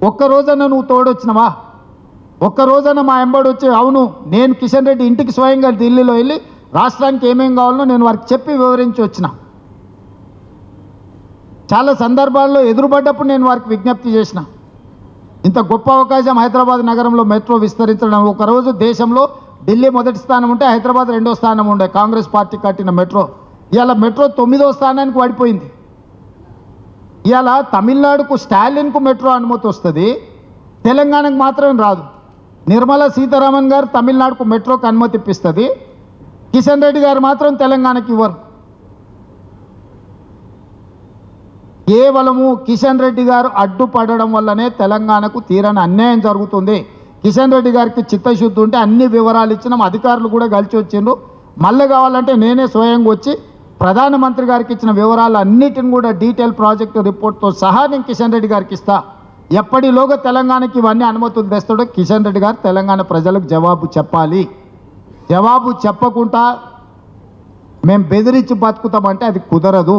ఒక్కరోజన్నా నువ్వు తోడొచ్చినవా? ఒక్కరోజన్నా మా ఎంబడి వచ్చి అవును నేను కిషన్ రెడ్డి ఇంటికి స్వయంగా ఢిల్లీలో వెళ్ళి రాష్ట్రానికి ఏమేం కావాలో నేను వారికి చెప్పి వివరించి వచ్చిన. చాలా సందర్భాల్లో ఎదురుపడ్డప్పుడు నేను వారికి విజ్ఞప్తి చేసిన. ఇంత గొప్ప అవకాశం హైదరాబాద్ నగరంలో మెట్రో విస్తరించడం. ఒకరోజు దేశంలో ఢిల్లీ మొదటి స్థానం ఉంటే హైదరాబాద్ రెండో స్థానం ఉండే కాంగ్రెస్ పార్టీ కట్టిన మెట్రో. ఇవాళ మెట్రో 9వ స్థానానికి పడిపోయింది. ఇవాళ తమిళనాడుకు స్టాలిన్కు మెట్రో అనుమతి వస్తుంది, తెలంగాణకు మాత్రం రాదు. నిర్మలా సీతారామన్ గారు తమిళనాడుకు మెట్రోకు అనుమతి ఇప్పిస్తుంది, కిషన్ రెడ్డి గారు మాత్రం తెలంగాణకి ఇవ్వరు. కేవలము కిషన్ రెడ్డి గారు అడ్డుపడడం వల్లనే తెలంగాణకు తీరని అన్యాయం జరుగుతుంది. కిషన్ రెడ్డి గారికి చిత్తశుద్ధి ఉంటే అన్ని వివరాలు ఇచ్చినాం, అధికారులు కూడా కలిసి వచ్చిండ్రు. మళ్ళీ కావాలంటే నేనే స్వయంగా వచ్చి ప్రధానమంత్రి గారికి ఇచ్చిన వివరాలు అన్నిటిని కూడా డీటెయిల్ ప్రాజెక్టు రిపోర్ట్తో సహా నేను కిషన్ రెడ్డి గారికి ఇస్తా. ఎప్పటిలోగా తెలంగాణకి ఇవన్నీ అనుమతులు తెస్తాడో కిషన్ రెడ్డి గారు తెలంగాణ ప్రజలకు జవాబు చెప్పాలి. జవాబు చెప్పకుండా మేము బెదిరించి బతుకుతామంటే అది కుదరదు.